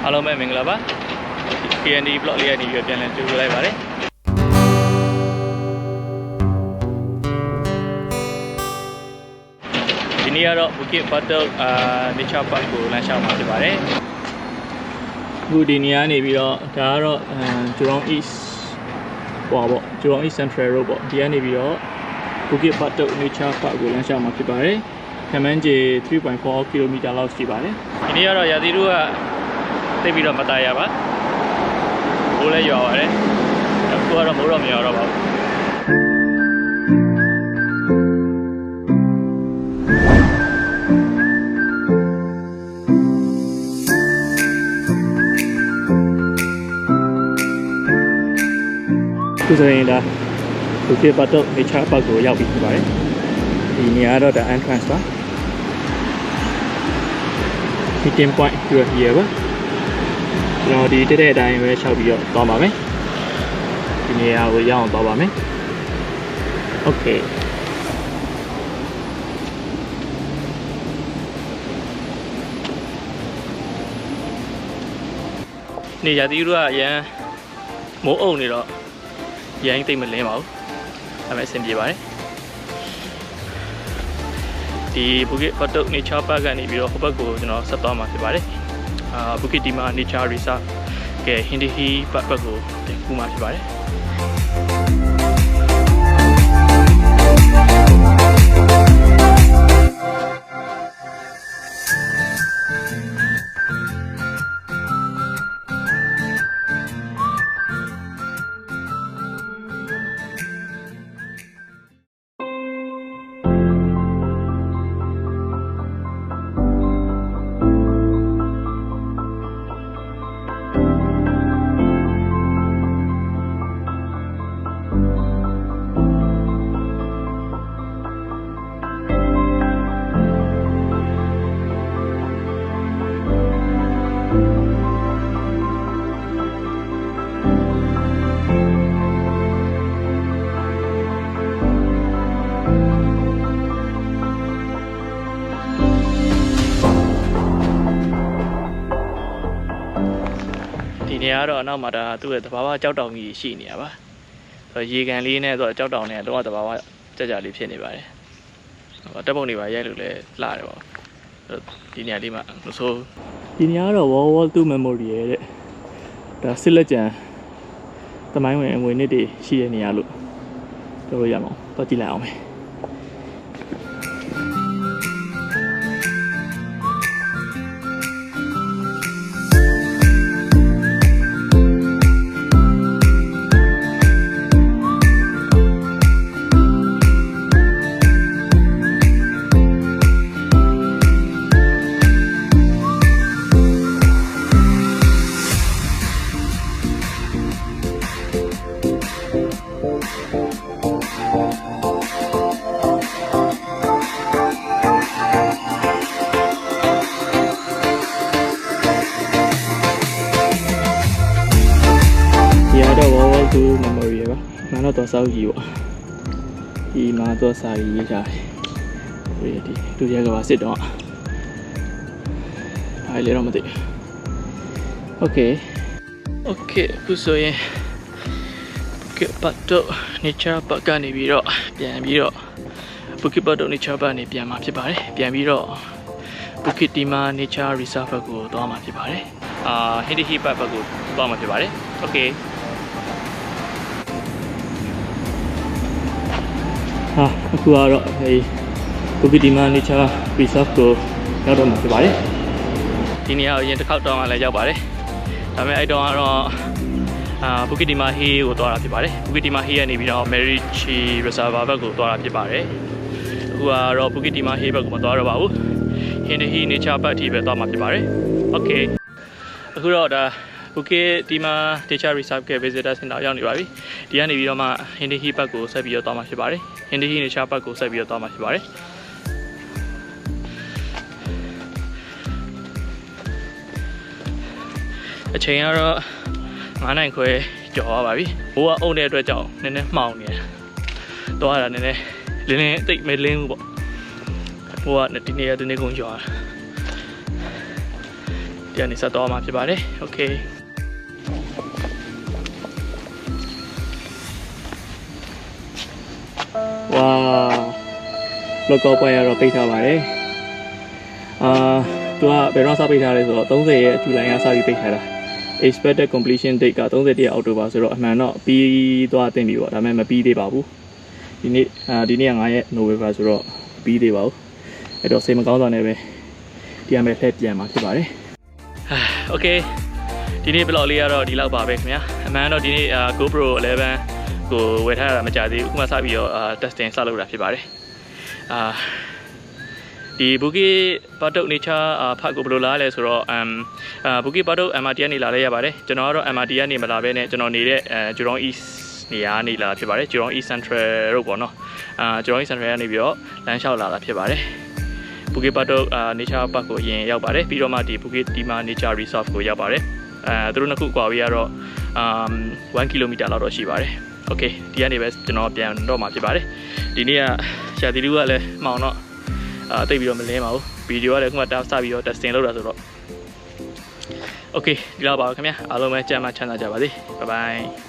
အားလုံးပဲမင်္ဂလာပါ KND blog လေးကနေပြီးပြန်လည်ကြိုဆိုလိုက်ပါတယ်ဒီနေ့ကတော့ Bukit Batok nature park ကိုလမ်းလျှောက်မှာဖြစ်ပါတယ်အခုဒီနေရာနေပြီးတော့ဒါကတော့ Jurong East ပေါ့ Jurong East Central Road ပေါ့ဒီကနေပြီးတော့ Bukit Batok nature park ကိုလမ်းလျှောက်မှာဖြစ်ပါတယ်ခန့်မှန်းခြေ 3.4 km လောက်ရှိပါတယ်ဒီနေ့ကတော့ရာသီဥတုကသိပြီးတော့မသားရပါဘူးလည်းရွာပါတယ်အခုကတော့မိုးတော့မရွာတော့ပါဘူးခုဆိုရင်ဒါ Bukit Batok nature park ကိုရောက်ပြီဖြစ်ပါတယ်ဒီနေရာတော့ entrance ပါ meeting point ပြရပါကျွန်တော်ဒီတက်တဲ့အတိုင်းပဲလျှောက်ပြီးတော့သွားပါမယ်ဒီနေရာကိုရောက်အောင်သွားပါမယ်โอเคနေရာတီးတို့ကရန်မိုးအုံနေတော့ရန်သိမ့်မလင်းပါဘူးဒါပေမဲ့အဆင်ပြေပါတယ်ဒီ Bukit Batok nature park ကနေပြီးတော့ဟိုဘက်ကိုကျွန်တော်ဆက်သွားမှာဖြစ်ပါတယ်Bukit nature reserve က Hindi park ဘက်ကိုကူးမှာဖြစ်ပါတယ်ဒီနေရာတော့အနောက်မှာဒါသူ့ရဲ့တဘာဝကြောက်တောင်ကြီးရှိနေရပါဆိုရေကန်လေးနဲ့ဆိုကြောက်တောင်နဲ့တော့တဘာဝကြကြလေးဖြစ်နေပါတယ်တက်ပုံတွေပါရိုက်လို့လည်းလှတယ်ပေါ့ဒီနေရာလေးမှာမဆိုးဒီနေရာတော့ World War II Memorial တဲ့ဒါစစ်လက်ကျန်သမိုင်းဝင်အမွေနှစ်တွေရှိတဲ့နေရာလို့ပြောလို့ရမှာတော့ကြည့်လိုက်အောင်မယ်World War II Memorial ပါငါတော့စောက်ကြီးပေါ့ဒီမှာတော့စာရေးကြတယ်ဒီဒုတိယကဘာစစ်တော့ဘာလဲတော့မသိโอเคအခုဆိုရင် Bukit Batok nature park ကနေပြီးတော့ပြန်ပြီးတော့ Bukit Batok nature park နေပြန်มาဖြစ်ပါတယ်ပြန်ပြီးတော့ Bukit nature reserve ကိုသွားမှာဖြစ်ပါတယ်Hindi park ဘက်ကိုသွားမှာဖြစ်ပါတယ်โอเคအခုကတော့ဒီ Bukit nature reserve ကိုရောက်တော့မှာဖြစ်ပါတယ်ဒီနေရာကိုရင်တစ်ခေါက်တော့မှလည်းရောက်ပါတယ်ဒါပေမဲ့အဲ့တော့ကတော့Bukit Hill ကိုသွားတာဖြစ်ပါတယ်Bukit Hill ကနေပြီးတော့ Marichi Reservoir ဘက်ကိုသွားတာဖြစ်ပါတယ်အခုကတော့ Bukit Hill ဘက်ကိုမသွားတော့ပါဘူး Hindi nature park ထိပဲသွားမှာဖြစ်ပါတယ်โอเคအခုတော့ဒါ Bukit nature reserve က visitor center ရောက်နေပါပြီဒီကနေပြီးတော့မှ Hindi park ကိုဆက်ပြီးတော့သွားမှာဖြစ်ပါတယ် Hindi nature park ကိုဆက်ပြီးတော့သွားမှာဖြစ်ပါတယ်အချိန်ကတော့9နိုင်ခွဲကျော်သွားပါပြီဘိုးကအုံတဲ့အတွက်ကြောင့်နည်းနည်းမှောင်နေတယ်သွားရတာနည်းနည်းလင်းအသိမလင်းဘူးပေါ့ဘိုးကဒီနေရာဒီနေကုန်ကျော်ဒီ ဒီကနေဆက်တော့မှာဖြစ်ပါတယ်โอเคဝါလောကောပွဲရတော့ပိတ်ထားပါတယ်သူကဘယ်တော့စပိတ်ထားလဲဆိုတော့30ရက်ဇူလိုင်ကစပြီးပိတ်ထားတာ expected completion date က31အောက်တိုဘာဆိုတော့အမှန်တော့ပြီးသွားတင်ပြီပေါ့ဒါပေမဲ့မပြီးသေးပါဘူးဒီနေ့9ရက် November ဆိုတော့ပြီးသေးပါဘူးအဲ့တော့စိတ်မကောင်းတာနဲ့ပဲဒီအမေဖက်ပြန်มาဖြစ်ပါတယ်โอเคဒီနေ့ vlog လေးကတော့ဒီလောက်ပါပဲခင်ဗျာအမှန်တော့ဒီနေ့ GoPro 11ကိုဝယ်ထားရတာမကြသေးဘူးအခုမှစပြီးတော့ testing စလုပ်တာဖြစ်ပါတယ်ဒီ Bukit Batok nature ဖတ်ကိုဘယ်လိုလာလဲဆိုတော့Bukit Batok MRT ကနေလာလဲရပါတယ်ကျွန်တော်ကတော့ MRT ကနေမလာဘဲနဲ့ကျွန်တော်နေတဲ့ Jurong East နေရာနေလာဖြစ်ပါတယ် Jurong East Central တို့ပေါ့နော်Jurong East Central ကနေပြီးတော့လမ်းလျှောက်လာတာဖြစ်ပါတယ် Bukit Batok nature park ကိုအရင်ရောက်ပါတယ်ပြီးတော့မှဒီ Bukit Timah nature reserve ကိုရောက်ပါတယ်သူတို့နှစ်ခုကွာဝေးကတော့1 km လောက်တော့ရှိပါတယ်โอเคဒီကနေပဲကျွန်တော်ပြန်တော့မှာဖြစ်ပါတယ်ဒီနေ့ကရှာတီလူကလည်းမှောင်တော့တိတ်ပြီးတော့မလင်းပါဘူးဗီဒီယိုကလည်းခုမှစပြီးတော့ testing လုပ်တာဆိုတော့โอเคဒီလောက်ပါခင်ဗျာအားလုံးပဲကြမ်းမှချမ်းသာကြပါစေ bye bye